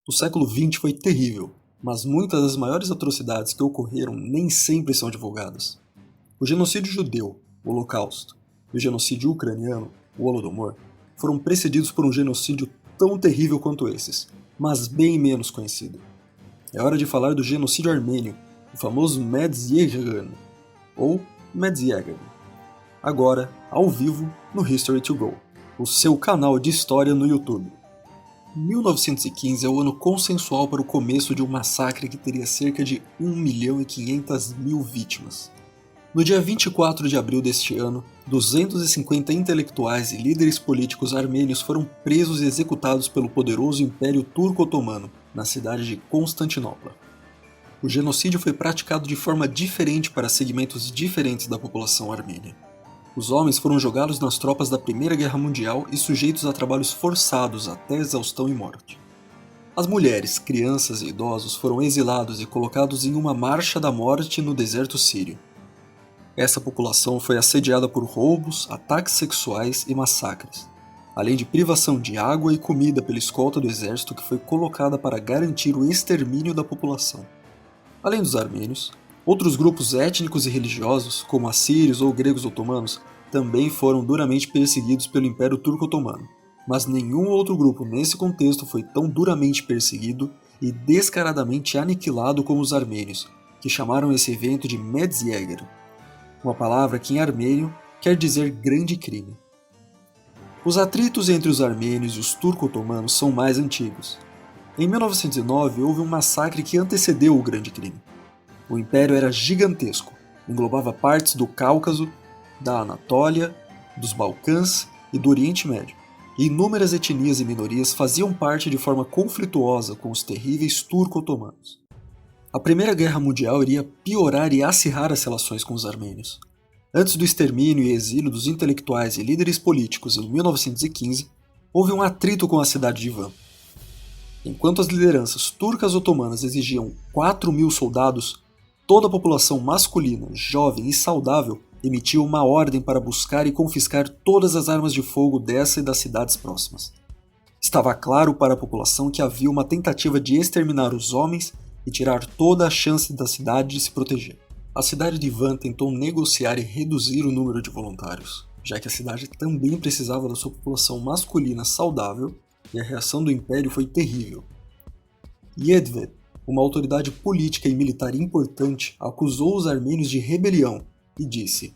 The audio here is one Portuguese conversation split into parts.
O século XX foi terrível, mas muitas das maiores atrocidades que ocorreram nem sempre são divulgadas. O genocídio judeu, o Holocausto, e o genocídio ucraniano, o Holodomor, foram precedidos por um genocídio tão terrível quanto esses, mas bem menos conhecido. É hora de falar do genocídio armênio, o famoso Medziegan, ou Medziegan. Agora, ao vivo, no History to Go, o seu canal de história no YouTube. 1915 é o ano consensual para o começo de um massacre que teria cerca de 1.500.000 vítimas. No dia 24 de abril deste ano, 250 intelectuais e líderes políticos armênios foram presos e executados pelo poderoso Império Turco-Otomano, na cidade de Constantinopla. O genocídio foi praticado de forma diferente para segmentos diferentes da população armênia. Os homens foram jogados nas tropas da Primeira Guerra Mundial e sujeitos a trabalhos forçados até exaustão e morte. As mulheres, crianças e idosos foram exilados e colocados em uma marcha da morte no deserto sírio. Essa população foi assediada por roubos, ataques sexuais e massacres, além de privação de água e comida pela escolta do exército que foi colocada para garantir o extermínio da população. Além dos armênios, outros grupos étnicos e religiosos, como assírios ou gregos otomanos, também foram duramente perseguidos pelo Império Turco-Otomano, mas nenhum outro grupo nesse contexto foi tão duramente perseguido e descaradamente aniquilado como os armênios, que chamaram esse evento de Medziegan, uma palavra que em armênio quer dizer grande crime. Os atritos entre os armênios e os turco-otomanos são mais antigos. Em 1909 houve um massacre que antecedeu o grande crime. O império era gigantesco, englobava partes do Cáucaso, da Anatólia, dos Balcãs e do Oriente Médio, e inúmeras etnias e minorias faziam parte de forma conflituosa com os terríveis turco-otomanos. A Primeira Guerra Mundial iria piorar e acirrar as relações com os armênios. Antes do extermínio e exílio dos intelectuais e líderes políticos em 1915, houve um atrito com a cidade de Van. Enquanto as lideranças turcas otomanas exigiam 4.000 soldados, toda a população masculina, jovem e saudável emitiu uma ordem para buscar e confiscar todas as armas de fogo dessa e das cidades próximas. Estava claro para a população que havia uma tentativa de exterminar os homens e tirar toda a chance da cidade de se proteger. A cidade de Van tentou negociar e reduzir o número de voluntários, já que a cidade também precisava da sua população masculina saudável e a reação do Império foi terrível. Yedved, uma autoridade política e militar importante, acusou os armênios de rebelião e disse: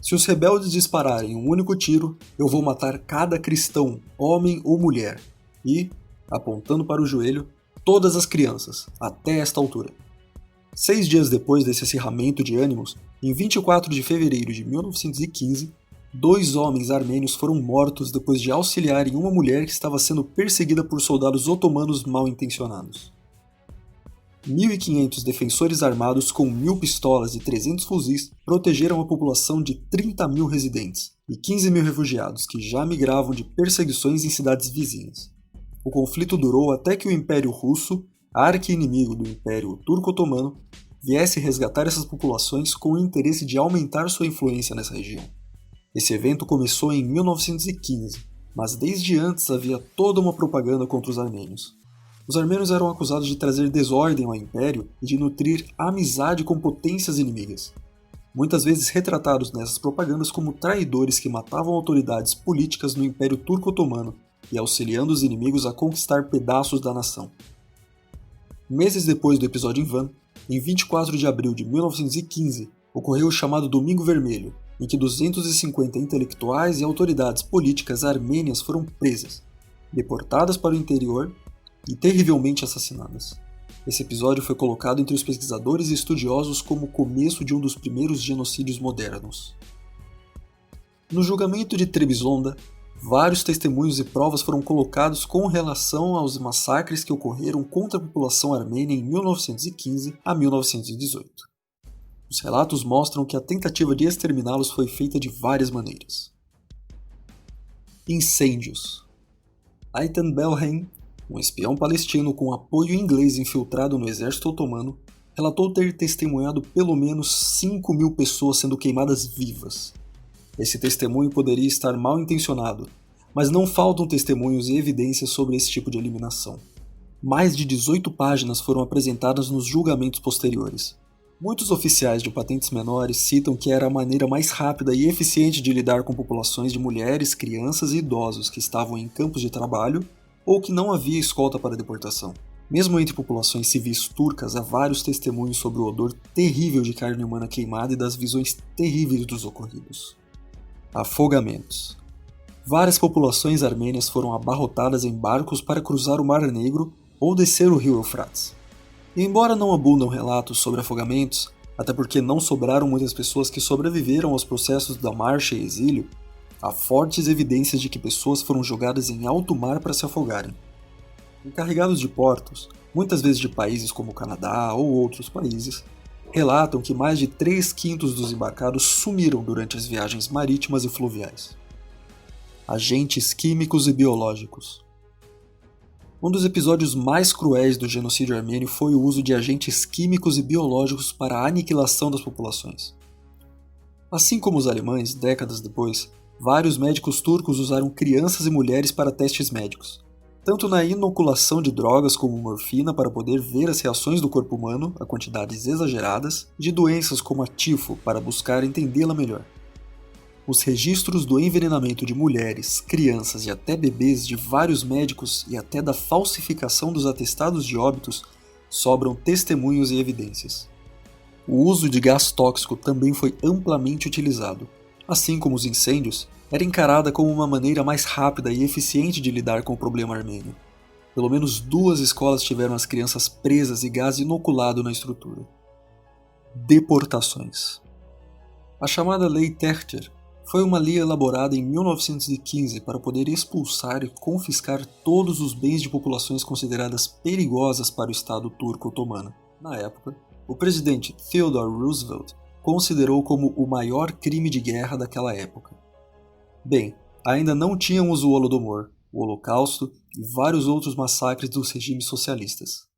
"Se os rebeldes dispararem um único tiro, eu vou matar cada cristão, homem ou mulher, e, apontando para o joelho, todas as crianças, até esta altura." 6 dias depois desse acirramento de ânimos, em 24 de fevereiro de 1915, 2 homens armênios foram mortos depois de auxiliarem uma mulher que estava sendo perseguida por soldados otomanos mal intencionados. 1.500 defensores armados com 1.000 pistolas e 300 fuzis protegeram a população de 30.000 residentes e 15.000 refugiados que já migravam de perseguições em cidades vizinhas. O conflito durou até que o Império Russo, arqui-inimigo do Império Turco-Otomano, viesse resgatar essas populações com o interesse de aumentar sua influência nessa região. Esse evento começou em 1915, mas desde antes havia toda uma propaganda contra os armênios. Os armênios eram acusados de trazer desordem ao Império e de nutrir amizade com potências inimigas, muitas vezes retratados nessas propagandas como traidores que matavam autoridades políticas no Império Turco-Otomano e auxiliando os inimigos a conquistar pedaços da nação. Meses depois do episódio em Van, em 24 de abril de 1915, ocorreu o chamado Domingo Vermelho, em que 250 intelectuais e autoridades políticas armênias foram presas, deportadas para o interior e terrivelmente assassinadas. Esse episódio foi colocado entre os pesquisadores e estudiosos como o começo de um dos primeiros genocídios modernos. No julgamento de Trebizonda, vários testemunhos e provas foram colocados com relação aos massacres que ocorreram contra a população armênia em 1915 a 1918. Os relatos mostram que a tentativa de exterminá-los foi feita de várias maneiras. Incêndios. Ayten Belhane, um espião palestino com apoio inglês infiltrado no exército otomano, relatou ter testemunhado pelo menos 5.000 pessoas sendo queimadas vivas. Esse testemunho poderia estar mal intencionado, mas não faltam testemunhos e evidências sobre esse tipo de eliminação. Mais de 18 páginas foram apresentadas nos julgamentos posteriores. Muitos oficiais de patentes menores citam que era a maneira mais rápida e eficiente de lidar com populações de mulheres, crianças e idosos que estavam em campos de trabalho ou que não havia escolta para deportação. Mesmo entre populações civis turcas, há vários testemunhos sobre o odor terrível de carne humana queimada e das visões terríveis dos ocorridos. Afogamentos. Várias populações armênias foram abarrotadas em barcos para cruzar o Mar Negro ou descer o rio Eufrates. E embora não abundam relatos sobre afogamentos, até porque não sobraram muitas pessoas que sobreviveram aos processos da marcha e exílio, há fortes evidências de que pessoas foram jogadas em alto mar para se afogarem. Encarregados de portos, muitas vezes de países como o Canadá ou outros países, relatam que mais de 3/5 dos embarcados sumiram durante as viagens marítimas e fluviais. Agentes químicos e biológicos. Um dos episódios mais cruéis do genocídio armênio foi o uso de agentes químicos e biológicos para a aniquilação das populações. Assim como os alemães, décadas depois, vários médicos turcos usaram crianças e mulheres para testes médicos, tanto na inoculação de drogas como morfina para poder ver as reações do corpo humano a quantidades exageradas, e de doenças como a tifo para buscar entendê-la melhor. Os registros do envenenamento de mulheres, crianças e até bebês de vários médicos e até da falsificação dos atestados de óbitos sobram testemunhos e evidências. O uso de gás tóxico também foi amplamente utilizado. Assim como os incêndios, era encarada como uma maneira mais rápida e eficiente de lidar com o problema armênio. Pelo menos 2 escolas tiveram as crianças presas e gás inoculado na estrutura. Deportações. A chamada Lei Techter foi uma lei elaborada em 1915 para poder expulsar e confiscar todos os bens de populações consideradas perigosas para o Estado turco otomano. Na época, o presidente Theodore Roosevelt considerou como o maior crime de guerra daquela época. Bem, ainda não tínhamos o Holodomor, o Holocausto e vários outros massacres dos regimes socialistas.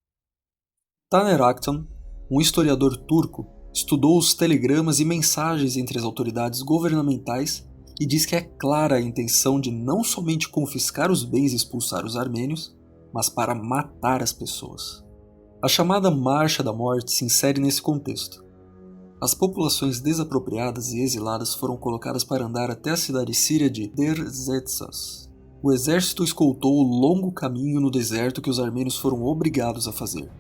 Taner Aktan, um historiador turco, estudou os telegramas e mensagens entre as autoridades governamentais e diz que é clara a intenção de não somente confiscar os bens e expulsar os armênios, mas para matar as pessoas. A chamada Marcha da Morte se insere nesse contexto. As populações desapropriadas e exiladas foram colocadas para andar até a cidade síria de Der Zetzas. O exército escoltou o longo caminho no deserto que os armênios foram obrigados a fazer.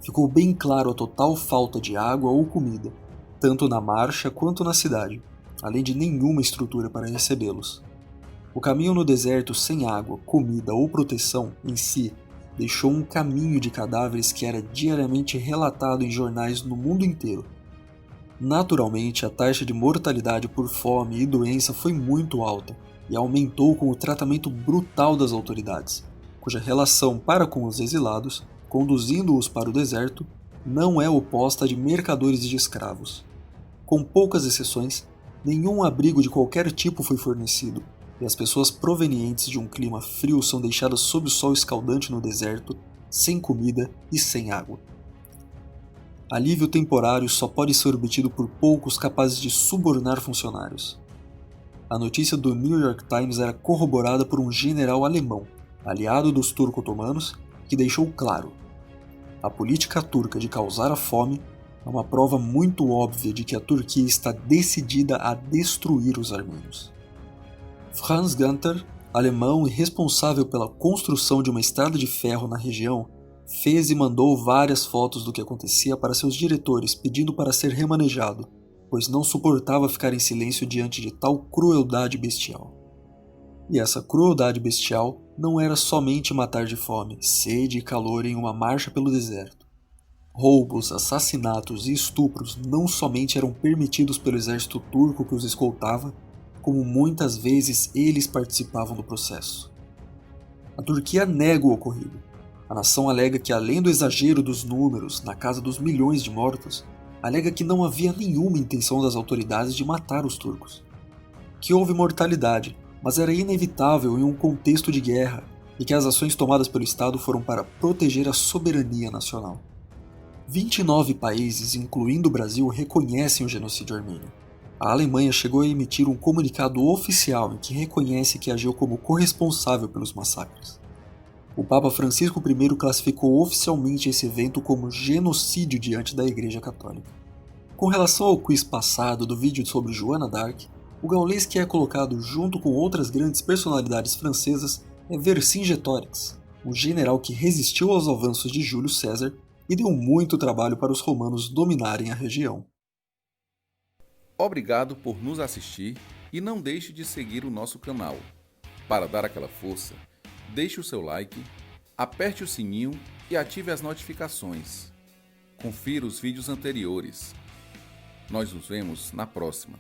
Ficou bem claro a total falta de água ou comida, tanto na marcha quanto na cidade, além de nenhuma estrutura para recebê-los. O caminho no deserto sem água, comida ou proteção em si deixou um caminho de cadáveres que era diariamente relatado em jornais no mundo inteiro. Naturalmente, a taxa de mortalidade por fome e doença foi muito alta e aumentou com o tratamento brutal das autoridades, cuja relação para com os exilados, conduzindo-os para o deserto, não é oposta à de mercadores de escravos. Com poucas exceções, nenhum abrigo de qualquer tipo foi fornecido, e as pessoas provenientes de um clima frio são deixadas sob o sol escaldante no deserto, sem comida e sem água. Alívio temporário só pode ser obtido por poucos capazes de subornar funcionários. A notícia do New York Times era corroborada por um general alemão, aliado dos turco-otomanos, que deixou claro: a política turca de causar a fome é uma prova muito óbvia de que a Turquia está decidida a destruir os armênios. Franz Ganter, alemão e responsável pela construção de uma estrada de ferro na região, fez e mandou várias fotos do que acontecia para seus diretores pedindo para ser remanejado, pois não suportava ficar em silêncio diante de tal crueldade bestial. E essa crueldade bestial não era somente matar de fome, sede e calor em uma marcha pelo deserto. Roubos, assassinatos e estupros não somente eram permitidos pelo exército turco que os escoltava, como muitas vezes eles participavam do processo. A Turquia nega o ocorrido. A nação alega que, além do exagero dos números, na casa dos milhões de mortos, alega que não havia nenhuma intenção das autoridades de matar os turcos. Que houve mortalidade, mas era inevitável em um contexto de guerra, e que as ações tomadas pelo Estado foram para proteger a soberania nacional. 29 países, incluindo o Brasil, reconhecem o genocídio armênio. A Alemanha chegou a emitir um comunicado oficial em que reconhece que agiu como corresponsável pelos massacres. O Papa Francisco I classificou oficialmente esse evento como genocídio diante da Igreja Católica. Com relação ao quiz passado do vídeo sobre Joana d'Arc, o gaulês que é colocado junto com outras grandes personalidades francesas é Vercingétorix, um general que resistiu aos avanços de Júlio César e deu muito trabalho para os romanos dominarem a região. Obrigado por nos assistir e não deixe de seguir o nosso canal. Para dar aquela força, deixe o seu like, aperte o sininho e ative as notificações. Confira os vídeos anteriores. Nós nos vemos na próxima.